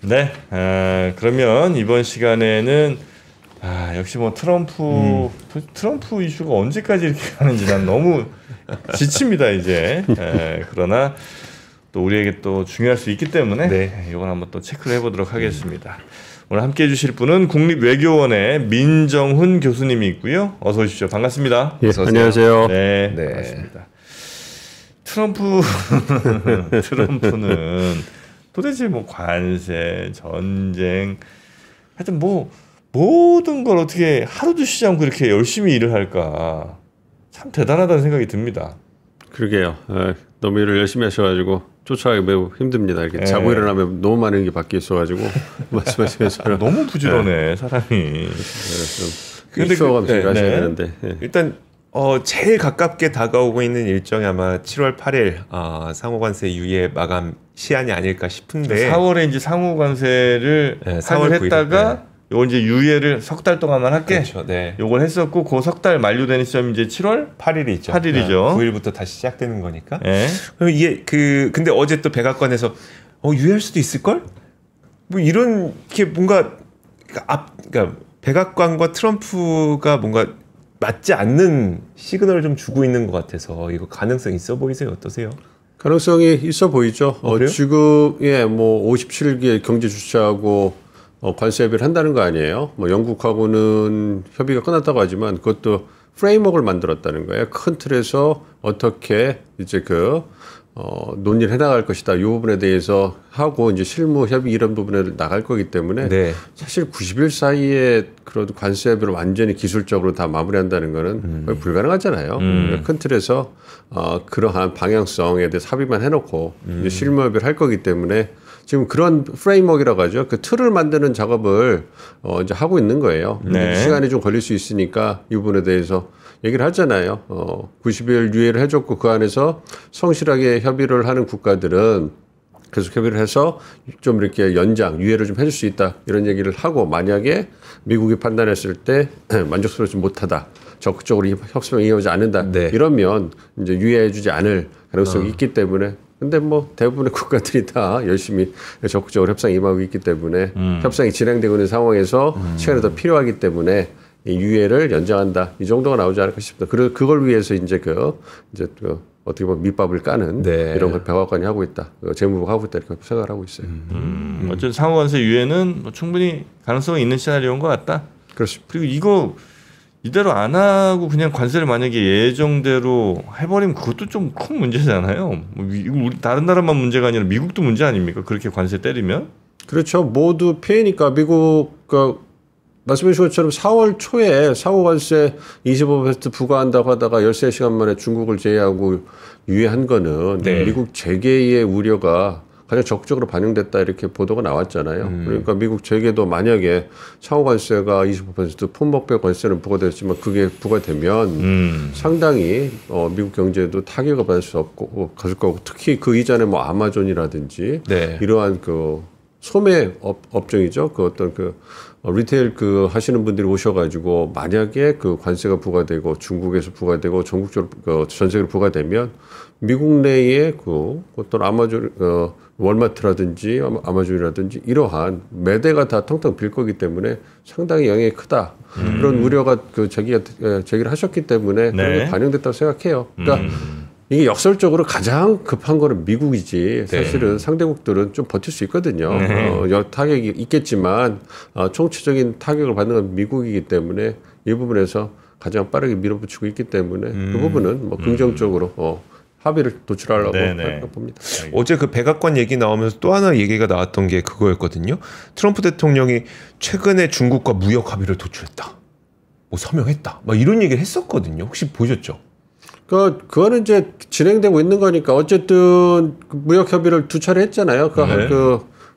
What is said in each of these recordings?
네, 그러면 이번 시간에는 역시 뭐 트럼프 이슈가 언제까지 이렇게 가는지 난 너무 지칩니다 이제. 그러나 또 우리에게 또 중요할 수 있기 때문에 네. 이건 한번 또 체크를 해보도록 하겠습니다. 오늘 함께해 주실 분은 국립외교원의 민정훈 교수님이 있고요. 어서 오십시오. 반갑습니다. 예, 어서 오세요. 안녕하세요. 네, 네. 반갑습니다. 트럼프는 도대체 뭐 관세, 전쟁, 하여튼 뭐 모든 걸 어떻게 하루도 쉬지 않고 이렇게 열심히 일을 할까? 참 대단하다는 생각이 듭니다. 그러게요. 너무 일을 열심히 하셔가지고 쫓아가기 매우 힘듭니다. 이렇게 자고 일어나면 너무 많은 게 바뀌어 있어가지고 말씀하신 것처럼 너무 부지런해 사람이. 근데 쉬어가면서 일하셔야 되는데. 일단 제일 가깝게 다가오고 있는 일정이 아마 7월 8일 상호관세 유예 마감 시한이 아닐까 싶은데 4월에 이제 상호 관세를 4월 했다가 요거 이제 유예를 석 달 동안만 할게. 그렇죠. 네. 요걸 했었고 그 석 달 만료되는 시점이 이제 7월 8일이 있죠. 8일이죠. 9일부터 다시 시작되는 거니까. 네. 그럼 이게 근데 어제 또 백악관에서 유예할 수도 있을 걸? 뭐 이런 게 뭔가 그러니까 백악관과 트럼프가 뭔가 맞지 않는 시그널을 좀 주고 있는 것 같아서 이거 가능성 있어 보이세요? 어떠세요? 가능성이 있어 보이죠. 지금 뭐 57개 경제 주체하고 관세 협의를 한다는 거 아니에요? 뭐 영국하고는 협의가 끝났다고 하지만 그것도 프레임워크를 만들었다는 거예요. 큰 틀에서 어떻게 이제 논의를 해나갈 것이다. 이 부분에 대해서 하고 이제 실무 협의 이런 부분에 나갈 거기 때문에 사실 90일 사이에 그런 관세 협의를 완전히 기술적으로 다 마무리한다는 거는 거의 불가능하잖아요. 큰 틀에서 그러한 방향성에 대해서 합의만 해놓고 이제 실무 협의를 할 거기 때문에 지금 그런 프레임워크라고 하죠. 그 틀을 만드는 작업을 이제 하고 있는 거예요. 시간이 좀 걸릴 수 있으니까 이 부분에 대해서 얘기를 하잖아요. 90일 유예를 해줬고 그 안에서 성실하게 협의를 하는 국가들은 계속 협의를 해서 좀 이렇게 연장, 유예를 좀 해줄 수 있다. 이런 얘기를 하고 만약에 미국이 판단했을 때 만족스럽지 못하다. 적극적으로 협상이 이어지지 않는다. 이러면 이제 유예해주지 않을 가능성이 있기 때문에 근데 뭐 대부분의 국가들이 다 열심히 적극적으로 협상에 임하고 있기 때문에 협상이 진행되고 있는 상황에서 시간이 더 필요하기 때문에 이 유예를 연장한다. 이 정도가 나오지 않을까 싶습니다. 그걸 위해서 이제 어떻게 보면 밑밥을 까는 이런 걸 백악관이 하고 있다. 재무부가 하고 있다. 이렇게 생각을 하고 있어요. 어쨌든 상호관세 유예는 뭐 충분히 가능성이 있는 시나리오인 것 같다. 그렇습니다. 그리고 이거 이대로 안 하고 그냥 관세를 만약에 예정대로 해버리면 그것도 좀 큰 문제잖아요. 우리 다른 나라만 문제가 아니라 미국도 문제 아닙니까? 그렇게 관세 때리면? 그렇죠. 모두 피해니까 미국 말씀해 주신 것처럼 4월 초에 상호관세 25% 부과한다고 하다가 13시간 만에 중국을 제외하고 유예한 거는 미국 재계의 우려가 가장 적극적으로 반영됐다 이렇게 보도가 나왔잖아요. 그러니까 미국 재계도 만약에 상호관세가 25% 품목별 관세는 부과됐지만 그게 부과되면 상당히 미국 경제도 타격을 받을 수 없고 가질 거고 특히 그 이전에 뭐 아마존이라든지 이러한 소매 업종이죠. 어떤 리테일 하시는 분들이 오셔가지고 만약에 관세가 부과되고 중국에서 부과되고 전국적으로 전 세계로 부과되면 미국 내에 어떤 아마존 월마트라든지 아마존이라든지 이러한 매대가 다 텅텅 빌 거기 때문에 상당히 영향이 크다. 그런 우려가 제기를 하셨기 때문에 그런 게 반영됐다고 생각해요. 그러니까 이게 역설적으로 가장 급한 거는 미국이지 사실은 상대국들은 좀 버틸 수 있거든요. 타격이 있겠지만 총체적인 타격을 받는 건 미국이기 때문에 이 부분에서 가장 빠르게 밀어붙이고 있기 때문에 그 부분은 뭐 긍정적으로 합의를 도출하려고 봅니다. 어제 백악관 얘기 나오면서 또 하나 얘기가 나왔던 게 그거였거든요. 트럼프 대통령이 최근에 중국과 무역 합의를 도출했다. 뭐 서명했다. 막 이런 얘기를 했었거든요. 혹시 보셨죠? 그거는 이제 진행되고 있는 거니까 어쨌든 무역 협의를 2차례 했잖아요.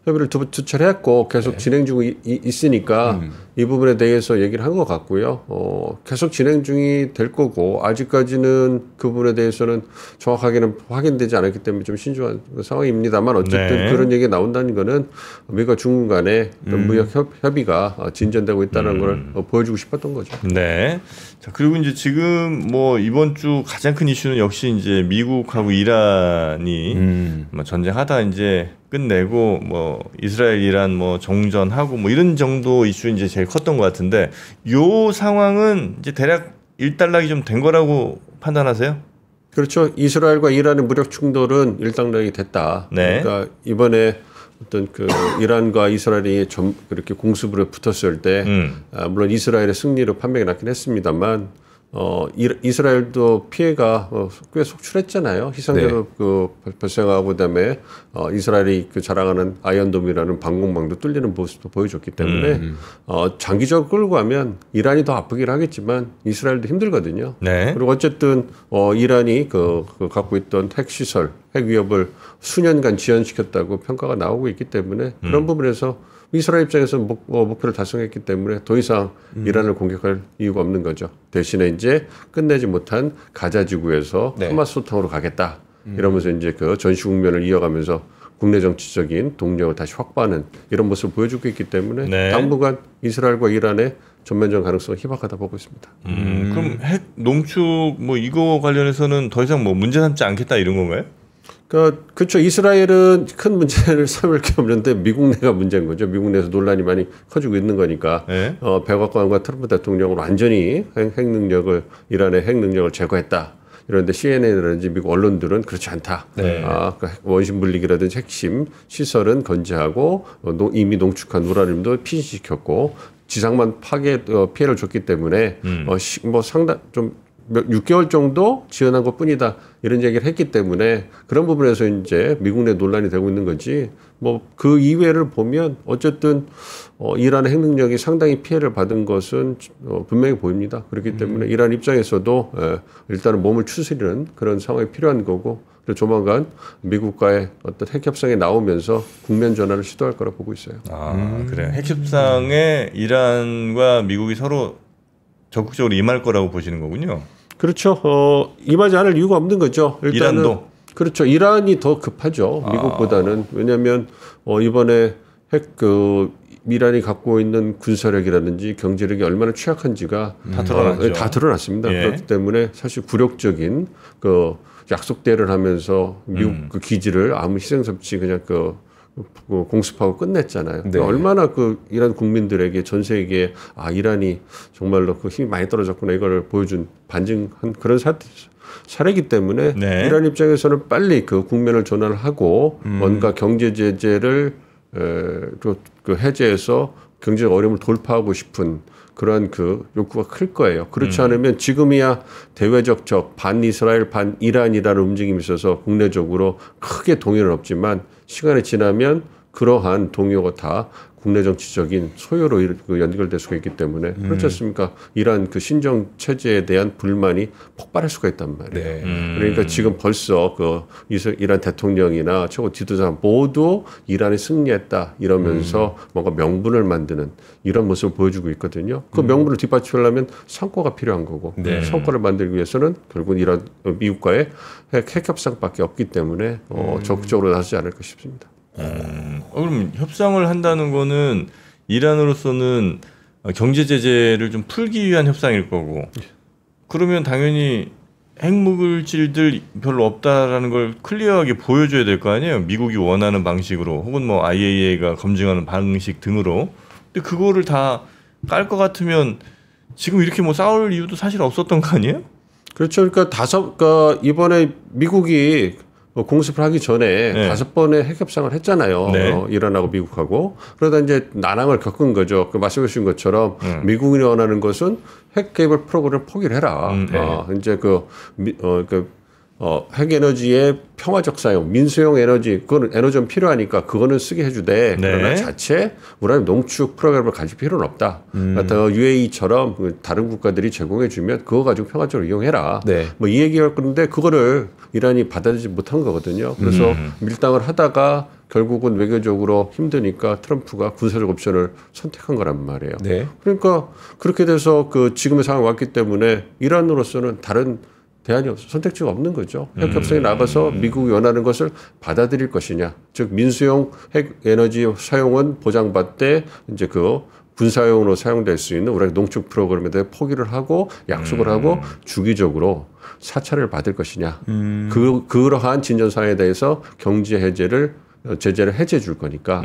협의를 두 차례 했고 계속 진행 중에 있으니까 이 부분에 대해서 얘기를 한 것 같고요. 계속 진행 중이 될 거고 아직까지는 그 부분에 대해서는 정확하게는 확인되지 않았기 때문에 좀 신중한 상황입니다만 어쨌든 그런 얘기가 나온다는 거는 미국과 중국 간의 무역 협의가 진전되고 있다는 걸 보여주고 싶었던 거죠. 네. 자, 그리고 이제 지금 뭐 이번 주 가장 큰 이슈는 역시 이제 미국하고 이란이 전쟁하다 이제 끝내고 뭐 이스라엘 이란 뭐 정전하고 뭐 이런 정도 이슈 이제 제일 컸던 것 같은데 요 상황은 이제 대략 일단락이 좀 된 거라고 판단하세요? 그렇죠. 이스라엘과 이란의 무력 충돌은 일단락이 됐다. 네. 그러니까 이번에 어떤 그 이란과 이스라엘이 그렇게 공습으로 붙었을 때 물론 이스라엘의 승리로 판명이 났긴 했습니다만 이스라엘도 피해가 꽤 속출했잖아요. 희생자도 그 발생하고 그다음에 이스라엘이 그 자랑하는 아이언돔이라는 방공망도 뚫리는 모습도 보여줬기 때문에 장기적으로 끌고 가면 이란이 더 아프긴 하겠지만 이스라엘도 힘들거든요. 네. 그리고 어쨌든 이란이 그 갖고 있던 핵시설, 핵 위협을 수년간 지연시켰다고 평가가 나오고 있기 때문에 그런 부분에서 이스라엘 입장에서 목표를 달성했기 때문에 더 이상 이란을 공격할 이유가 없는 거죠. 대신에 이제 끝내지 못한 가자 지구에서 하마스 소탕으로 가겠다. 이러면서 이제 그 전시 국면을 이어가면서 국내 정치적인 동력을 다시 확보하는 이런 모습을 보여주고 있기 때문에 네. 당분간 이스라엘과 이란의 전면전 가능성은 희박하다 보고 있습니다. 그럼 핵 농축 뭐 이거 관련해서는 더 이상 뭐 문제 삼지 않겠다 이런 건가요? 그렇죠. 이스라엘은 큰 문제를 삼을 게 없는데 미국 내가 문제인 거죠. 미국 내에서 논란이 많이 커지고 있는 거니까. 네. 백악관과 트럼프 대통령은 완전히 이란의 핵 능력을 제거했다. 이런데 CNN이라든지 미국 언론들은 그렇지 않다. 네. 그러니까 원심 분리기라든지 핵심 시설은 건재하고 이미 농축한 우라늄도 피신시켰고 지상만 피해를 줬기 때문에 뭐 상당 좀 6개월 정도 지연한 것뿐이다 이런 얘기를 했기 때문에 그런 부분에서 이제 미국 내 논란이 되고 있는 거지 뭐 그 이외를 보면 어쨌든 이란의 핵 능력이 상당히 피해를 받은 것은 분명히 보입니다. 그렇기 때문에 이란 입장에서도 일단은 몸을 추스리는 그런 상황이 필요한 거고 그리고 조만간 미국과의 어떤 핵 협상이 나오면서 국면 전환을 시도할 거라 보고 있어요. 그래요. 핵 협상에 이란과 미국이 서로 적극적으로 임할 거라고 보시는 거군요. 그렇죠. 임하지 않을 이유가 없는 거죠. 일단은 이란도? 그렇죠. 이란이 더 급하죠. 미국보다는. 왜냐하면 이번에 이란이 갖고 있는 군사력이라든지 경제력이 얼마나 취약한지가 다 드러났죠. 다 드러났습니다. 예. 그렇기 때문에 사실 굴욕적인 약속대를 하면서 미국 그 기지를 아무 희생스 없이 그냥 공습하고 끝냈잖아요. 네. 얼마나 이란 국민들에게 전 세계에 이란이 정말로 힘이 많이 떨어졌구나 이걸 보여준 반증한 그런 사례이기 때문에 네. 이란 입장에서는 빨리 그 국면을 전환을 하고 뭔가 경제 제재를 해제해서 경제 어려움을 돌파하고 싶은 그러한 욕구가 클 거예요. 그렇지 않으면 지금이야 대외적 적, 반 이스라엘, 반 이란이라는 움직임이 있어서 국내적으로 크게 동요는 없지만 시간이 지나면 그러한 동요가 다 국내 정치적인 소요로 연결될 수가 있기 때문에 그렇지 않습니까? 이란 신정 체제에 대한 불만이 폭발할 수가 있단 말이에요. 네. 그러니까 지금 벌써 이란 대통령이나 최고 지도자 모두 이란이 승리했다 이러면서 뭔가 명분을 만드는 이런 모습을 보여주고 있거든요. 그 명분을 뒷받침하려면 성과가 필요한 거고 성과를 만들기 위해서는 결국 미국과의 핵 협상밖에 없기 때문에 적극적으로 나서지 않을까 싶습니다. 그럼 협상을 한다는 거는 이란으로서는 경제 제재를 좀 풀기 위한 협상일 거고 그러면 당연히 핵물질들 별로 없다라는 걸 클리어하게 보여줘야 될 거 아니에요. 미국이 원하는 방식으로 혹은 뭐 IAEA가 검증하는 방식 등으로. 근데 그거를 다 깔 것 같으면 지금 이렇게 뭐 싸울 이유도 사실 없었던 거 아니에요? 그렇죠. 그러니까 이번에 미국이 공습을 하기 전에 5번의 핵 협상을 했잖아요. 네. 이란하고 미국하고. 그러다 이제 난항을 겪은 거죠. 말씀해 주신 것처럼 미국이 원하는 것은 핵 개발 프로그램을 포기를 해라. 이제 핵 에너지의 평화적 사용, 민수용 에너지, 그거는 에너지는 필요하니까 그거는 쓰게 해주되 그러나 자체 우라늄 농축 프로그램을 가질 필요는 없다. UAE처럼 다른 국가들이 제공해주면 그거 가지고 평화적으로 이용해라. 네. 뭐 이 얘기할 건데 그거를 이란이 받아들이지 못한 거거든요. 그래서 밀당을 하다가 결국은 외교적으로 힘드니까 트럼프가 군사적 옵션을 선택한 거란 말이에요. 네. 그러니까 그렇게 돼서 지금의 상황이 왔기 때문에 이란으로서는 다른 대안이 선택지가 없는 거죠. 핵 협상에 나가서 미국이 원하는 것을 받아들일 것이냐. 즉 민수용 핵 에너지 사용은 보장받되 이제 군사용으로 사용될 수 있는 우리 농축 프로그램에 대해 포기를 하고 약속을 하고 주기적으로 사찰을 받을 것이냐. 그러한 진전사에 대해서 경제 해제를 제재를 해제해 줄 거니까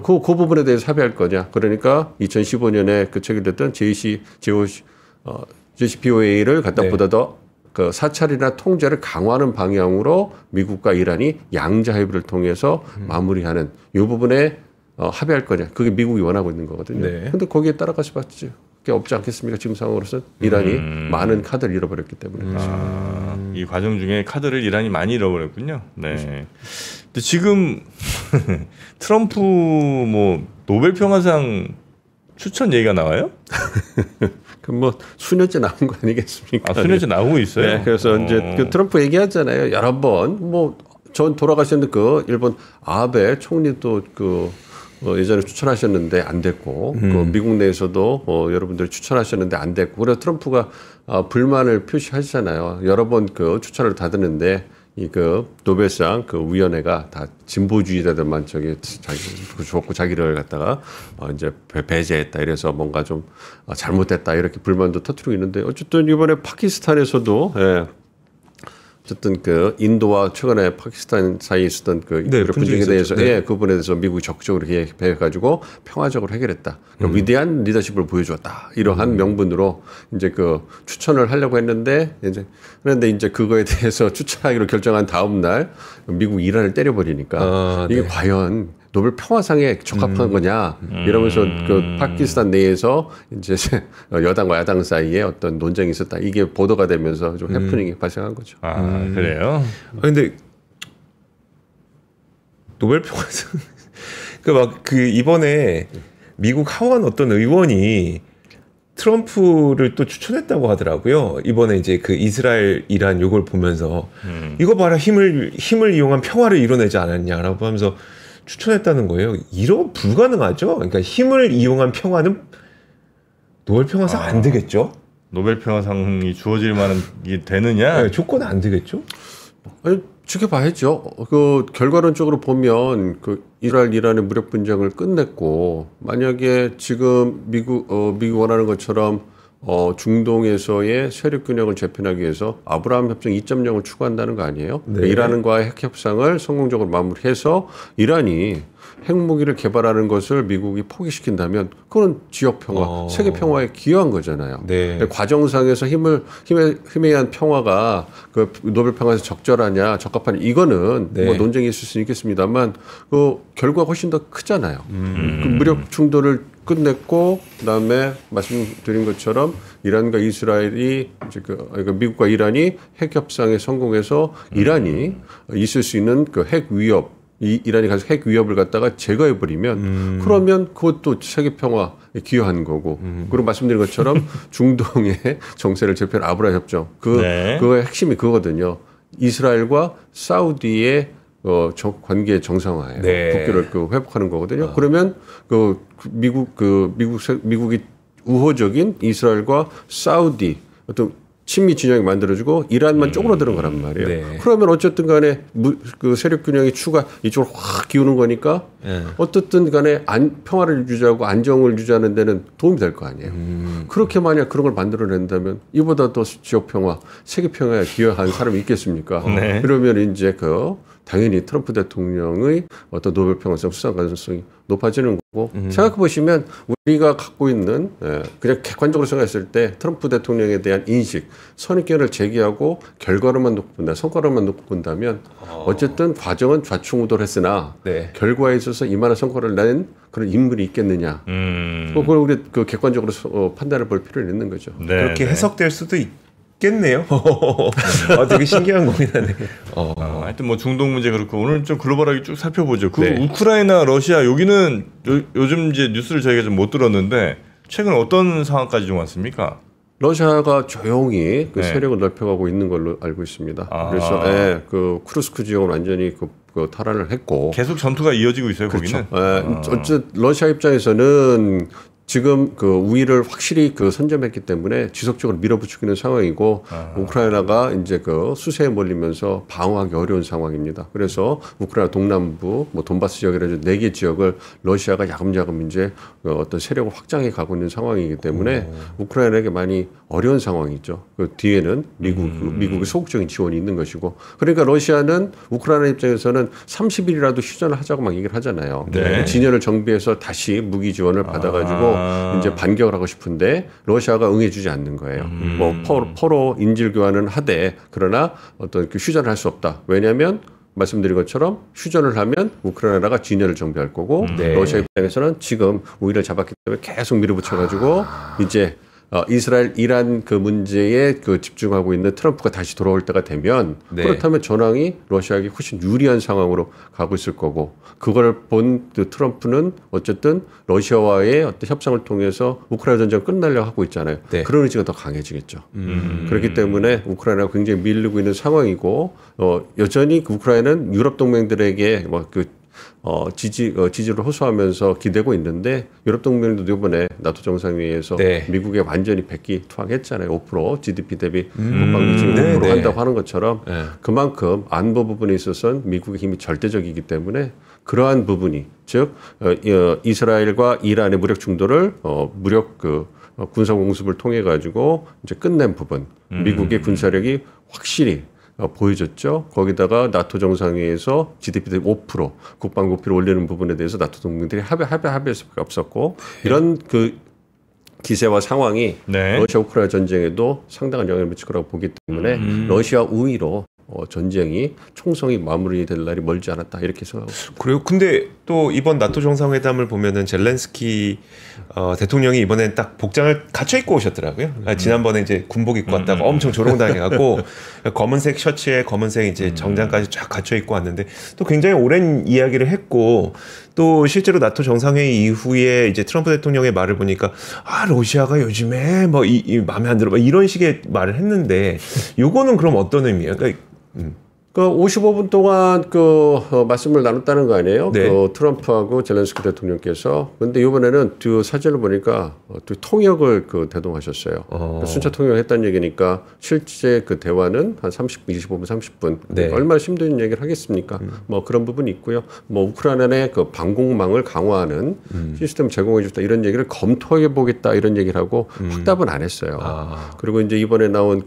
그 부분에 대해서 합의할 거냐. 그러니까 2015년에 그 체결됐던 JCPOA를 갖다 보다 더 그 사찰이나 통제를 강화하는 방향으로 미국과 이란이 양자 협의를 통해서 마무리하는 이 부분에 합의할 거냐. 그게 미국이 원하고 있는 거거든요. 그런데 거기에 따라갈 수밖에 없지 않겠습니까? 지금 상황으로서는 이란이 많은 카드를 잃어버렸기 때문에. 이 과정 중에 카드를 이란이 많이 잃어버렸군요. 네. 근데 지금 트럼프 뭐 노벨 평화상 추천 얘기가 나와요? 그 뭐 수년째 나온 거 아니겠습니까? 아, 수년째 나오고 있어요. 네, 그래서 이제 그 트럼프 얘기하잖아요. 여러 번 뭐 전 돌아가셨는데 그 일본 아베 총리도 그 예전에 추천하셨는데 안 됐고 그 미국 내에서도 여러분들이 추천하셨는데 안 됐고 그래서 트럼프가 불만을 표시하시잖아요. 여러 번 그 추천을 받았는데 이 그 노벨상 그 위원회가 다 진보주의자들만 자기 좋고 자기를 갖다가 이제 배제했다 이래서 뭔가 좀 잘못됐다 이렇게 불만도 터뜨리고 있는데 어쨌든 이번에 파키스탄에서도 어쨌든 그 인도와 최근에 파키스탄 사이에 있었던 그 분쟁에 대해서 그 부분에 대해서 미국이 적극적으로 개입해가지고 평화적으로 해결했다. 그러니까 위대한 리더십을 보여주었다. 이러한 명분으로 이제 그 추천을 하려고 했는데 그런데 이제 그거에 대해서 추천하기로 결정한 다음 날 미국 이란을 때려버리니까 이게 과연 노벨 평화상에 적합한 거냐 이러면서 그 파키스탄 내에서 이제 여당과 야당 사이에 어떤 논쟁이 있었다. 이게 보도가 되면서 좀 해프닝이 발생한 거죠. 아, 그래요? 근데 노벨 평화상 그 이번에 미국 하원 어떤 의원이 트럼프를 또 추천했다고 하더라고요. 이번에 이제 그 이스라엘 이란 요걸 보면서 이거 봐라 힘을 이용한 평화를 이뤄내지 않았냐라고 하면서 추천했다는 거예요. 이런 불가능하죠. 그러니까 힘을 이용한 평화는 노벨 평화상 안 되겠죠. 노벨 평화상이 주어질 만한 게 되느냐? 네, 조건은 안 되겠죠. 아니, 지켜봐야죠. 그 결과론적으로 보면 그 이스라엘 이란의 무력 분쟁을 끝냈고 만약에 지금 미국 원하는 것처럼 중동에서의 세력 균형을 재편하기 위해서 아브라함 협정 2.0을 추구한다는 거 아니에요? 네. 이란과의 핵 협상을 성공적으로 마무리해서 이란이 핵무기를 개발하는 것을 미국이 포기시킨다면 그건 지역 평화, 세계 평화에 기여한 거잖아요. 네. 과정상에서 힘에 의한 평화가 그 노벨 평화에서 적절하냐, 적합하냐 이거는 뭐 논쟁이 있을 수 있겠습니다만 그 결과가 훨씬 더 크잖아요. 그 무력 충돌을 끝냈고 그다음에 말씀드린 것처럼 이란과 이스라엘이 이제 그러니까 미국과 이란이 핵 협상에 성공해서 이란이 있을 수 있는 그 핵 위협 이란이 가서 핵 위협을 갖다가 제거해 버리면 그러면 그것도 세계 평화에 기여하는 거고 그리고 말씀드린 것처럼 중동의 정세를 재편한 아브라함 협정 그거의 핵심이 그거거든요. 이스라엘과 사우디의 관계 정상화예요. 국교를 회복하는 거거든요. 그러면 미국이 우호적인 이스라엘과 사우디 어떤 친미 진영이 만들어지고 이란만 쪼그라드는 거란 말이에요. 그러면 어쨌든 간에 그 세력 균형의 추가 이쪽으로 확 기우는 거니까 어쨌든 간에 평화를 유지하고 안정을 유지하는 데는 도움이 될 거 아니에요. 그렇게 만약 그런 걸 만들어낸다면 이보다 더 지역 평화, 세계 평화에 기여한 사람이 있겠습니까? 그러면 이제 당연히 트럼프 대통령의 어떤 노벨 평화상 수상 가능성이 높아지는 거고 생각해 보시면 우리가 갖고 있는 그냥 객관적으로 생각했을 때 트럼프 대통령에 대한 인식, 선입견을 제기하고 결과로만 놓고 본다, 성과로만 놓고 본다면 어쨌든 과정은 좌충우돌했으나 결과에 있어서 이만한 성과를 낸 그런 인물이 있겠느냐? 그걸 우리 객관적으로 판단해 볼 필요는 있는 거죠. 그렇게 해석될 수도 있겠네요. 되게 신기한 거긴 하네. 하여튼 뭐 중동 문제 그렇고 오늘 좀 글로벌하게 쭉 살펴보죠. 우크라이나, 러시아 여기는 요즘 이제 뉴스를 저희가 좀 못 들었는데 최근 어떤 상황까지 좀 왔습니까? 러시아가 조용히 세력을 넓혀가고 있는 걸로 알고 있습니다. 그래서 그 쿠르스크 지역은 완전히 탈환을 했고 계속 전투가 이어지고 있어요. 그렇죠. 거기는. 어쨌든 러시아 입장에서는 지금 그 우위를 확실히 그 선점했기 때문에 지속적으로 밀어붙이고 있는 상황이고 우크라이나가 이제 그 수세에 몰리면서 방어하기 어려운 상황입니다. 그래서 우크라이나 동남부 뭐 돈바스 지역이라든지 4개 지역을 러시아가 야금야금 이제 어떤 세력을 확장해 가고 있는 상황이기 때문에 우크라이나에게 많이 어려운 상황이죠. 그 뒤에는 미국의 소극적인 지원이 있는 것이고 그러니까 러시아는 우크라이나 입장에서는 30일이라도 휴전을 하자고 막 얘기를 하잖아요. 네. 진영을 정비해서 다시 무기 지원을 받아가지고 이제 반격을 하고 싶은데 러시아가 응해주지 않는 거예요. 뭐 포로 인질 교환은 하되 그러나 어떤 그 휴전을 할 수 없다. 왜냐하면 말씀드린 것처럼 휴전을 하면 우크라이나가 진영을 정비할 거고 러시아 입장에서는 지금 우위를 잡았기 때문에 계속 밀어붙여가지고 이제 이스라엘 이란 그 문제에 그 집중하고 있는 트럼프가 다시 돌아올 때가 되면 그렇다면 전황이 러시아에게 훨씬 유리한 상황으로 가고 있을 거고 그걸 본 그 트럼프는 어쨌든 러시아와의 어떤 협상을 통해서 우크라이나 전쟁을 끝내려고 하고 있잖아요. 그런 의지가 더 강해지겠죠. 그렇기 때문에 우크라이나가 굉장히 밀리고 있는 상황이고 여전히 그 우크라이나는 유럽 동맹들에게 지지를 호소하면서 기대고 있는데 유럽 동맹도 이번에 나토 정상회의에서 미국에 완전히 백기 투항했잖아요. 5% GDP 대비 국방비 지금 5% 한다고 하는 것처럼 그만큼 안보 부분에 있어서는 미국의 힘이 절대적이기 때문에 그러한 부분이 즉 이스라엘과 이란의 무력 충돌을 무력 군사 공습을 통해 가지고 이제 끝낸 부분 미국의 군사력이 확실히 보여줬죠. 거기다가 나토 정상회의에서 GDP 대비 5% 국방부를 올리는 부분에 대해서 나토 동맹들이 합의할 수밖에 없었고 이런 그 기세와 상황이 러시아 우크라이나 전쟁에도 상당한 영향을 미칠 거라고 보기 때문에 러시아 우위로 전쟁이 총성이 마무리될 날이 멀지 않았다 이렇게 생각합니다. 그래요. 근데 또 이번 나토 정상회담을 보면은 젤렌스키 대통령이 이번엔 딱 복장을 갖춰 입고 오셨더라고요. 지난번에 이제 군복 입고 왔다가 엄청 조롱당해갖고 검은색 셔츠에 검은색 이제 정장까지 쫙 갖춰 입고 왔는데 또 굉장히 오랜 이야기를 했고 또 실제로 나토 정상회의 이후에 이제 트럼프 대통령의 말을 보니까 러시아가 요즘에 뭐 마음에 안 들어 막 이런 식의 말을 했는데 요거는 그럼 어떤 의미예요? 그러니까 55분 동안 말씀을 나눴다는 거 아니에요? 트럼프하고 젤렌스키 대통령께서. 근데 이번에는 사진을 보니까 통역을 대동하셨어요. 순차 통역을 했다는 얘기니까 실제 그 대화는 한 25분, 30분. 얼마나 심도 얘기를 하겠습니까? 뭐 그런 부분이 있고요. 뭐 우크라이나의 그 방공망을 강화하는 시스템 제공해 줬다 이런 얘기를 검토해 보겠다 이런 얘기를 하고 확답은 안 했어요. 그리고 이제 이번에 나온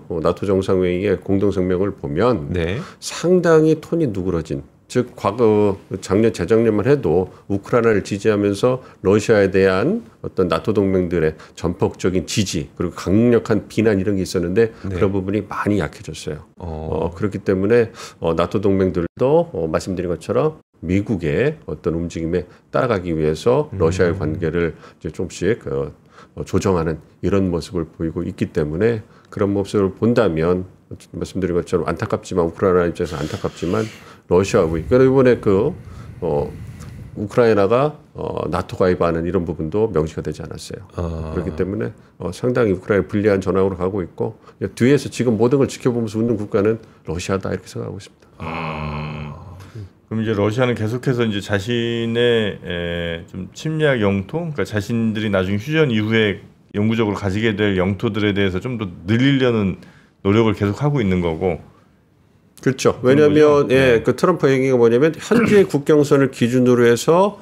나토 정상회의의 공동성명을 보면 상당히 톤이 누그러진 즉 과거 작년 재작년만 해도 우크라이나를 지지하면서 러시아에 대한 어떤 나토 동맹들의 전폭적인 지지 그리고 강력한 비난 이런 게 있었는데 그런 부분이 많이 약해졌어요. 그렇기 때문에 나토 동맹들도 말씀드린 것처럼 미국의 어떤 움직임에 따라가기 위해서 러시아의 관계를 이제 조금씩 조정하는 이런 모습을 보이고 있기 때문에 그런 모습을 본다면 말씀드린 것처럼 안타깝지만 우크라이나 입장에서 안타깝지만 러시아 우위 그러니까 이번에 우크라이나가 나토 가입하는 이런 부분도 명시가 되지 않았어요. 그렇기 때문에 상당히 우크라이나 불리한 전황으로 가고 있고 뒤에서 지금 모든 걸 지켜보면서 웃는 국가는 러시아다 이렇게 생각하고 있습니다. 그럼 이제 러시아는 계속해서 이제 자신의 좀 침략 영토, 그러니까 자신들이 나중에 휴전 이후에 영구적으로 가지게 될 영토들에 대해서 좀 더 늘리려는 노력을 계속 하고 있는 거고. 그렇죠. 왜냐하면 그 트럼프 얘기가 뭐냐면 현재 국경선을 기준으로 해서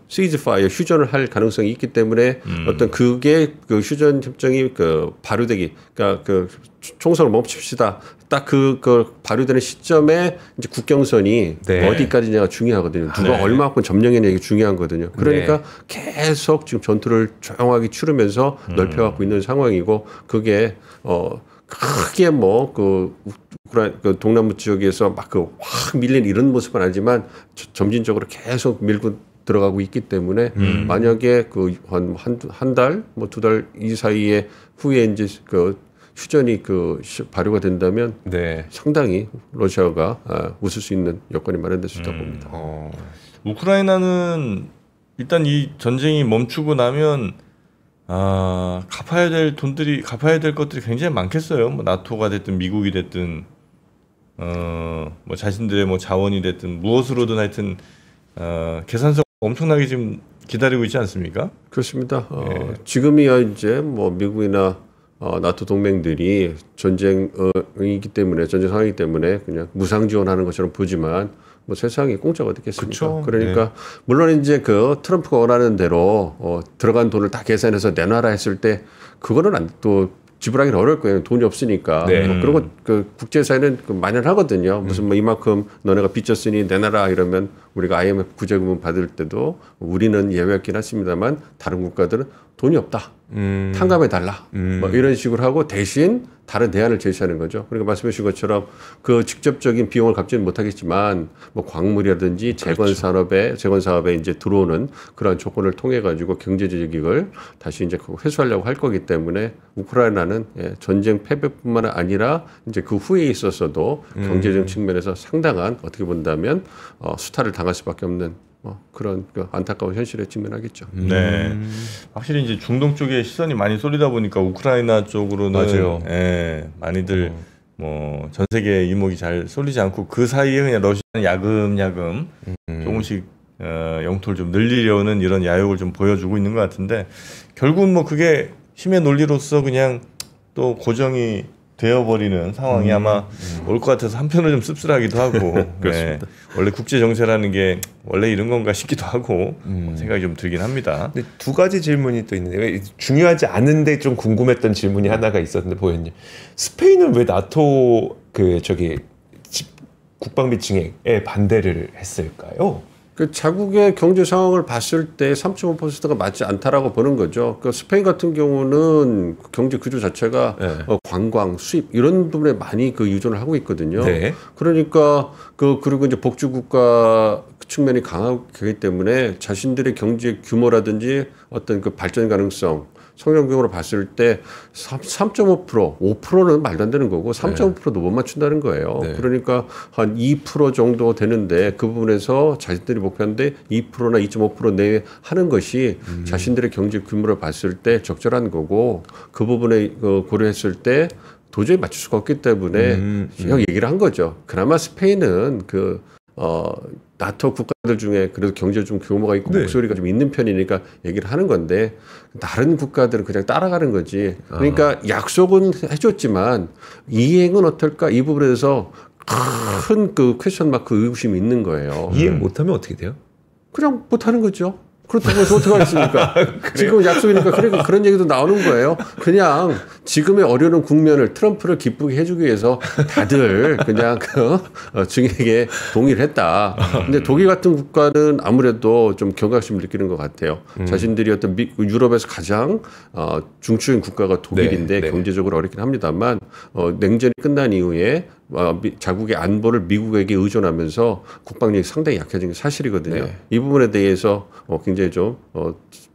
시즈파이어 휴전을 할 가능성이 있기 때문에 어떤 그게 그 휴전 협정이 발효되기 그러니까 총선을 멈춥시다. 딱 그 발효되는 시점에 이제 국경선이 어디까지냐가 중요하거든요. 누가 얼마만큼 점령했냐 이게 중요하거든요. 그러니까 계속 지금 전투를 조용하게 치르면서 넓혀갖고 있는 상황이고 그게 크게 우크라이나 동남부 지역에서 막 확 밀린 이런 모습은 아니지만 점진적으로 계속 밀고 들어가고 있기 때문에 만약에 한 달, 뭐 2달 이 사이에 후에 이제 휴전이 발효가 된다면 상당히 러시아가 웃을 수 있는 여건이 마련될 수 있다고 봅니다. 우크라이나는 일단 이 전쟁이 멈추고 나면 갚아야 될 것들이 굉장히 많겠어요. 뭐 나토가 됐든 미국이 됐든 뭐 자신들의 뭐 자원이 됐든 무엇으로든 하여튼 계산서가 엄청나게 지금 기다리고 있지 않습니까? 그렇습니다. 지금이야 이제 뭐 미국이나 나토 동맹들이 전쟁이기 때문에 전쟁 상황이기 때문에 그냥 무상 지원하는 것처럼 보지만 뭐 세상에 공짜가 어딨겠습니까? 그쵸? 그러니까 네. 물론 이제 그 트럼프가 원하는 대로 들어간 돈을 다 계산해서 내놔라 했을 때 그거는 또 지불하기는 어려울 거예요. 돈이 없으니까. 네. 그리고 그 국제사회는 만연하거든요. 무슨 뭐 이만큼 너네가 빚졌으니 내놔라 이러면 우리가 IMF 구제금을 받을 때도 우리는 예외였긴 했습니다만 다른 국가들은 돈이 없다. 탕감해 달라. 뭐 이런 식으로 하고 대신 다른 대안을 제시하는 거죠. 그러니까 말씀해 주신 것처럼 그 직접적인 비용을 갚지는 못하겠지만 뭐 광물이라든지 재건 사업에 이제 들어오는 그러한 조건을 통해 가지고 경제적 이익을 다시 이제 회수하려고 할 거기 때문에 우크라이나는 전쟁 패배뿐만 아니라 이제 그 후에 있어서도 경제적 측면에서 상당한 어떻게 본다면 수탈을 당할 수밖에 없는 그런 안타까운 현실에 직면하겠죠. 네, 확실히 이제 중동 쪽에 시선이 많이 쏠리다 보니까 우크라이나 쪽으로는 맞아요. 많이들 뭐 전 세계 이목이 잘 쏠리지 않고 그 사이에 그냥 러시아는 야금야금 조금씩 영토를 좀 늘리려는 이런 야욕을 좀 보여주고 있는 것 같은데 결국은 뭐 그게 힘의 논리로서 그냥 또 고정이 되어버리는 상황이 아마 올 것 같아서 한편으로 좀 씁쓸하기도 하고 그렇습니다. 원래 국제 정세라는 게 원래 이런 건가 싶기도 하고 생각이 좀 들긴 합니다. 근데 두 가지 질문이 또 있는데 중요하지 않은데 좀 궁금했던 질문이 하나가 있었는데 보였냐? 스페인은 왜 나토 국방비 증액에 반대를 했을까요? 그 자국의 경제 상황을 봤을 때 3.5%가 맞지 않다라고 보는 거죠. 그 스페인 같은 경우는 경제 구조 자체가 관광, 수입 이런 부분에 많이 의존을 하고 있거든요. 네. 그러니까 그리고 이제 복지 국가 측면이 강하기 때문에 자신들의 경제 규모라든지 어떤 그 발전 가능성 성장률을 봤을 때 3.5%, 5%는 말도 안 되는 거고 3.5%도 못 맞춘다는 거예요. 네. 그러니까 한 2% 정도 되는데 그 부분에서 자신들이 목표인데 2%나 2.5% 내에 하는 것이 자신들의 경제 규모를 봤을 때 적절한 거고 그 부분에 고려했을 때 도저히 맞출 수가 없기 때문에 형 얘기를 한 거죠. 그나마 스페인은 나토 국가들 중에 그래도 경제 좀 규모가 있고 목소리가 좀 있는 편이니까 얘기를 하는 건데 다른 국가들은 그냥 따라가는 거지. 그러니까 약속은 해줬지만 이행은 어떨까 이 부분에 대해서 큰 그 퀘스천 마크 의구심이 있는 거예요. 이행 못하면 어떻게 돼요? 그냥 못하는 거죠. 그렇다고 해서 어떻게 하겠습니까? 지금 약속이니까 그런 얘기도 나오는 거예요. 그냥 지금의 어려운 국면을 트럼프를 기쁘게 해주기 위해서 다들 그냥 증액에 동의를 했다. 근데 독일 같은 국가는 아무래도 좀 경각심을 느끼는 것 같아요. 자신들이 어떤 유럽에서 가장 중추인 국가가 독일인데 네. 경제적으로 어렵긴 합니다만 냉전이 끝난 이후에 자국의 안보를 미국에게 의존하면서 국방력이 상당히 약해진 게 사실이거든요. 네. 이 부분에 대해서 굉장히 좀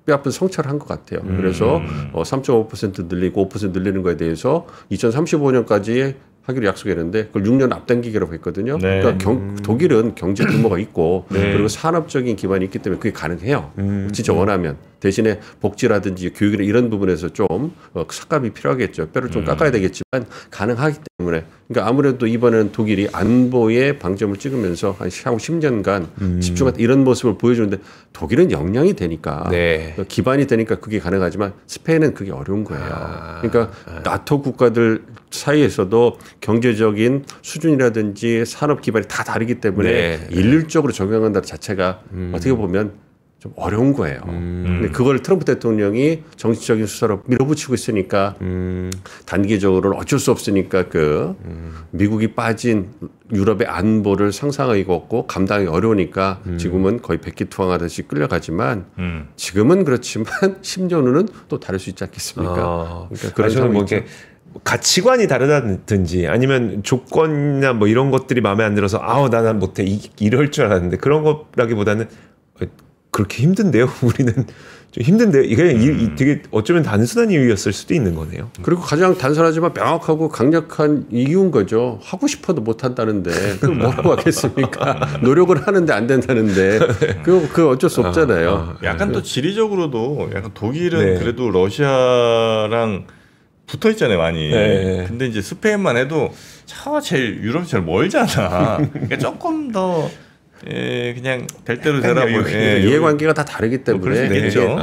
뼈아픈 성찰을 한 것 같아요. 그래서 3.5% 늘리고 5% 늘리는 거에 대해서 2035년까지 하기로 약속했는데 그걸 6년 앞당기기로 했거든요. 네. 그러니까 독일은 경제 규모가 있고 그리고 산업적인 기반이 있기 때문에 그게 가능해요. 진짜 원하면. 대신에 복지라든지 교육이나 이런 부분에서 좀 삭감이 필요하겠죠. 뼈를 좀 깎아야 되겠지만 가능하기 때문에. 그러니까 아무래도 이번에는 독일이 안보에 방점을 찍으면서 한 향후 10년간 집중한 이런 모습을 보여주는데 독일은 역량이 되니까 기반이 되니까 그게 가능하지만 스페인은 그게 어려운 거예요. 그러니까 나토 국가들 사이에서도 경제적인 수준이라든지 산업 기반이 다 다르기 때문에 일률적으로 적용한다는 자체가 어떻게 보면 좀 어려운 거예요. 근데 그걸 트럼프 대통령이 정치적인 수사로 밀어붙이고 있으니까 단기적으로는 어쩔 수 없으니까 미국이 빠진 유럽의 안보를 상상하기가 없고 감당하기 어려우니까 지금은 거의 백기투항하듯이 끌려가지만 지금은 그렇지만 10년 후는 또 다를 수 있지 않겠습니까? 그러니까 그런 저는 뭐 있죠. 이렇게 가치관이 다르다든지 아니면 조건이나 뭐 이런 것들이 마음에 안 들어서 나는 못해 이럴 줄 알았는데 그런 거라기보다는 그렇게 힘든데요. 우리는 좀 힘든데 이게 되게 어쩌면 단순한 이유였을 수도 있는 거네요. 그리고 가장 단순하지만 명확하고 강력한 이유인 거죠. 하고 싶어도 못 한다는데 그걸 뭐라고 하겠습니까? 노력을 하는데 안 된다는데 그 어쩔 수 없잖아요. 약간 또 지리적으로도 약간 독일은 그래도 러시아랑 붙어 있잖아요, 많이. 근데 이제 스페인만 해도 제일 유럽이 제일 멀잖아. 그러니까 조금 더 그냥 될 대로 되라 뭐 이해관계가 다 다르기 때문에 그럴 수 있겠죠. 이게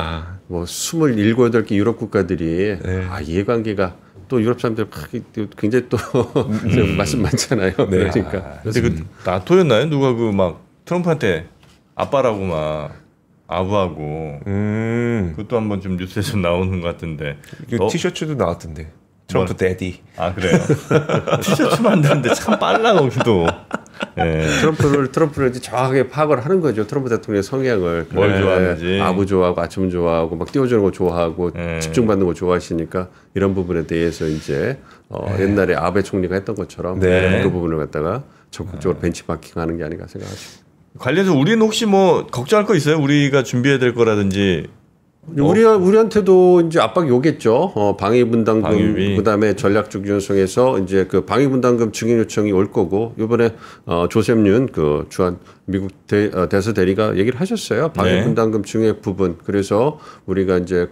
뭐 27, 8개 유럽 국가들이 이해관계가 또 유럽 사람들 굉장히 또 말씀 많잖아요. 그러니까. 근데 그 나토였나요? 누가 그 막 트럼프한테 아빠라고 막 아부하고 그것도 한번 좀 뉴스에 좀 나오는 것 같은데. 티셔츠도 나왔던데. 트럼프 데디. 아 그래요? 티셔츠 만드는데 참 빨라 거기도. 네. 트럼프를 정확하게 파악을 하는 거죠. 트럼프 대통령의 성향을. 뭘 좋아하는지. 아부 좋아하고 아침 좋아하고 막 띄워주는 거 좋아하고 집중받는 거 좋아하시니까 이런 부분에 대해서 이제 옛날에 아베 총리가 했던 것처럼 그 부분을 갖다가 적극적으로 벤치마킹하는 게 아닌가 생각하죠. 관련해서 우리는 혹시 뭐 걱정할 거 있어요? 우리가 준비해야 될 거라든지. 우리한테도 이제 압박이 오겠죠. 방위분담금, 방위비. 그다음에 전략적 유연성에서 이제 그 방위분담금 증액 요청이 올 거고, 이번에 조셉 윤 그 주한 미국 대사 대리가 얘기를 하셨어요. 방위분담금 증액 부분. 그래서 우리가 이제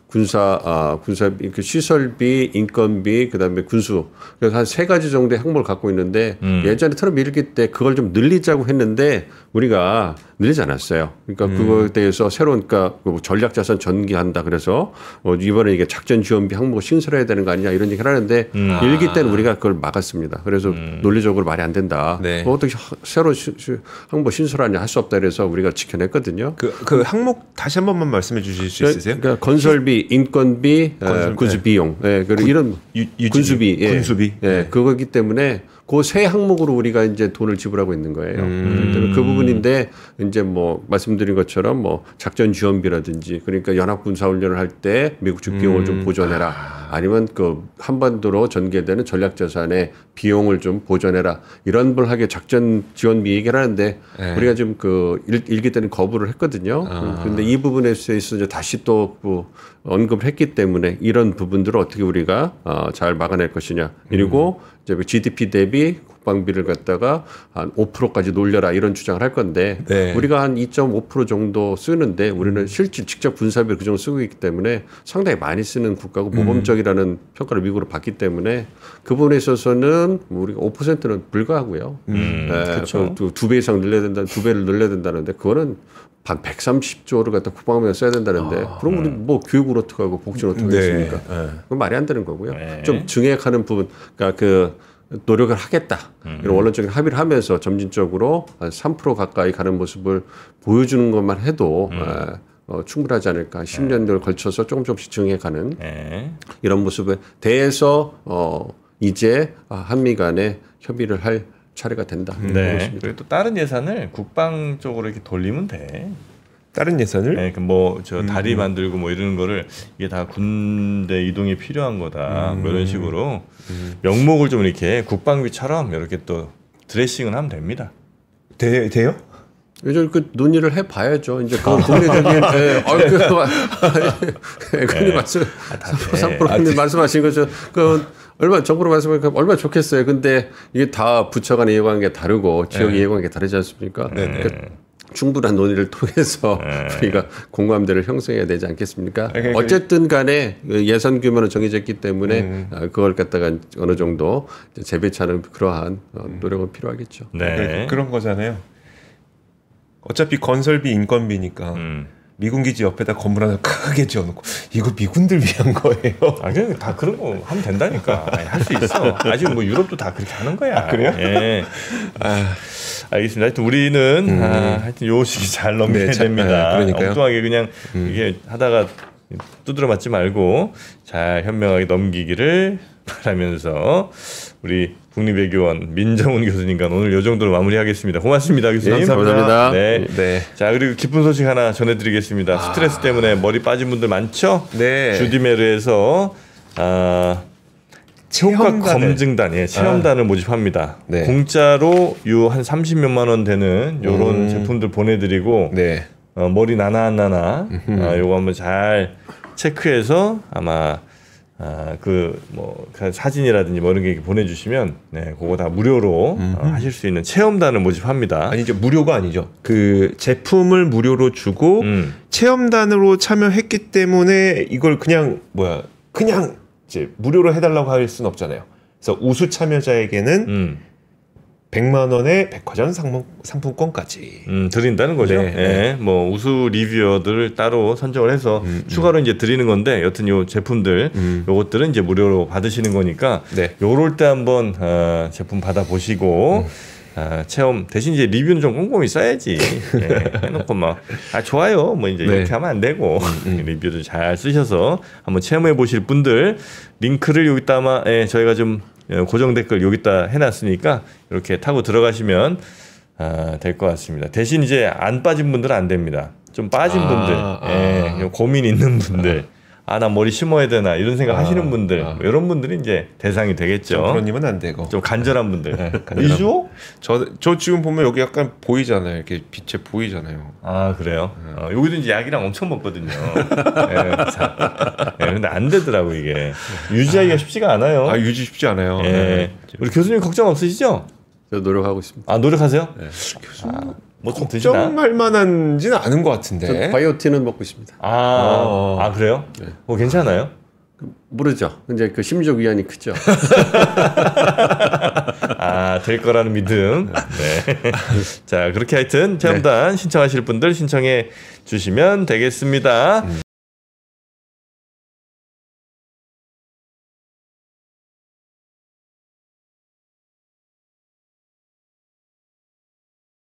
군사비, 그 시설비, 인건비, 그다음에 군수. 그래서 한 3가지 정도의 항목을 갖고 있는데 예전에 트럼프 일기 때 그걸 좀 늘리자고 했는데 우리가 늘리지 않았어요. 그러니까 그거에 대해서 새로운 그러니까 전략자산 전개한다. 그래서 이번에 이게 작전 지원비 항목을 신설해야 되는 거 아니냐 이런 얘기를 하는데 일기 때는 우리가 그걸 막았습니다. 그래서 논리적으로 말이 안 된다. 어떻게 새로 항목 신설하냐 할 수 없다. 그래서 우리가 지켜냈거든요. 그 항목 다시 한 번만 말씀해 주실 수 있으세요? 그러니까 건설비, 인건비, 군수 비용, 그리고 이런 군수비, 군수비, 그거기 때문에 그 세 항목으로 우리가 이제 돈을 지불하고 있는 거예요. 그 부분인데 이제 뭐 말씀드린 것처럼 뭐 작전 지원비라든지 그러니까 연합 군사 훈련을 할 때 미국 측 비용을 좀 보존해라. 아니면 그 한반도로 전개되는 전략 자산의 비용을 좀 보존해라. 이런 걸 하게 작전 지원비 얘기를 하는데 우리가 좀 그 일기 때는 거부를 했거든요. 그런데 이 부분에 있어서 이제 다시 또 언급을 했기 때문에 이런 부분들을 어떻게 우리가 잘 막아낼 것이냐. 그리고 이제 GDP 대비 국방비를 갖다가 한 5%까지 놀려라 이런 주장을 할 건데 우리가 한 2.5% 정도 쓰는데 우리는 실질 직접 군사비를 그 정도 쓰고 있기 때문에 상당히 많이 쓰는 국가고 모범적이라는 평가를 미국으로 받기 때문에 그 부분에 있어서는 우리가 5%는 불가하고요. 그렇죠. 2배 이상 늘려야 된다, 2배를 늘려야 된다는데 그거는 한 130조를 갖다 국방비에 써야 된다는데 그럼 우리 뭐 교육을 어떻게 하고 복지를 어떻게 하겠습니까? 그건 말이 안 되는 거고요. 좀 증액하는 부분, 그러니까 그 노력을 하겠다. 이런 원론적인 합의를 하면서 점진적으로 한 3% 가까이 가는 모습을 보여주는 것만 해도 충분하지 않을까. 10년을 걸쳐서 조금씩 증액하는 이런 모습에 대해서 이제 한미 간에 협의를 할 차례가 된다. 그리고 또 다른 예산을 국방 쪽으로 이렇게 돌리면 돼. 다른 예산을? 네, 뭐 저 다리 만들고 뭐 이런 거를 이게 다 군대 이동이 필요한 거다. 뭐 이런 식으로 명목을 좀 이렇게 국방비처럼 이렇게 또 드레싱을 하면 됩니다. 돼요? 요즘 그 논의를 해봐야죠. 이제 그 국내적인 그런 말씀 3% 말씀하신 거죠. 그 얼마 정부로 말씀하니까 얼마나 좋겠어요. 근데 이게 다 부처 간의 이해관계가 다르고 지역 이해관계가 다르지 않습니까? 그러니까 충분한 논의를 통해서 우리가 공감대를 형성해야 되지 않겠습니까? 어쨌든 간에 예산 규모는 정해져 있기 때문에 그걸 갖다가 어느 정도 재배치하는 그러한 노력은 필요하겠죠. 그런 거잖아요. 어차피 건설비, 인건비니까 미군 기지 옆에다 건물 하나 크게 지어놓고 이거 미군들 위한 거예요. 그냥 다 그런 거 하면 된다니까. 할 수 있어. 아직 뭐 유럽도 다 그렇게 하는 거야. 그래요? 알겠습니다. 하여튼 우리는 하여튼 요 시기 잘 넘겨야 됩니다. 그러니까요. 엉뚱하게 그냥 이게 하다가 두드려 맞지 말고 잘 현명하게 넘기기를 바라면서 우리 국립외교원 민정훈 교수님과 오늘 이 정도로 마무리하겠습니다. 고맙습니다, 교수님. 감사합니다. 네. 자, 그리고 기쁜 소식 하나 전해드리겠습니다. 스트레스 때문에 머리 빠진 분들 많죠? 주디메르에서 효과 검증단, 체험단을 모집합니다. 공짜로 한 30몇만 원 되는 이런 제품들 보내드리고 머리 나나 요거 한번 잘 체크해서 아마 뭐 사진이라든지 뭐 이런 게 보내주시면 그거 다 무료로 하실 수 있는 체험단을 모집합니다. 아니죠, 무료가 아니죠. 그 제품을 무료로 주고 체험단으로 참여했기 때문에 이걸 그냥 이제 무료로 해달라고 할 수는 없잖아요. 그래서 우수 참여자에게는 100만 원의 백화점 상품권까지. 드린다는 거죠. 네, 예, 뭐 우수 리뷰어들을 따로 선정을 해서 추가로 이제 드리는 건데, 여튼 요 제품들, 요것들은 이제 무료로 받으시는 거니까, 네. 요럴 때 한번 제품 받아 보시고. 체험 대신 이제 리뷰는 좀 꼼꼼히 써야지. 예, 해놓고 막 좋아요 뭐 이제 네. 이렇게 하면 안 되고 리뷰도 잘 쓰셔서 한번 체험해 보실 분들 링크를 여기다 아마 저희가 좀 고정 댓글 여기다 해놨으니까 이렇게 타고 들어가시면 될 것 같습니다. 대신 이제 안 빠진 분들은 안 됩니다. 좀 빠진 분들, 고민 있는 분들. 나 머리 심어야 되나 이런 생각 하시는 분들, 뭐 이런 분들이 이제 대상이 되겠죠. 프로님은 안 되고. 좀 간절한 분들. 간절한 이주? 저 지금 보면 여기 약간 보이잖아요. 이렇게 빛에 보이잖아요. 그래요? 여기도 이제 약이랑 엄청 먹거든요. 근데 안 되더라고 이게. 유지하기가 쉽지가 않아요. 유지 쉽지 않아요. 우리 교수님 걱정 없으시죠? 저 노력하고 있습니다. 노력하세요? 네. 교수님 뭐 좀 드시나? 걱정할 만한지는 않은 것 저 같은데. 바이오틴은 먹고 있습니다. 그래요? 괜찮아요? 모르죠. 근데 그 심적 위안이 크죠. 될 거라는 믿음. 네. 자, 그렇게 하여튼 체험단 신청하실 분들 신청해 주시면 되겠습니다.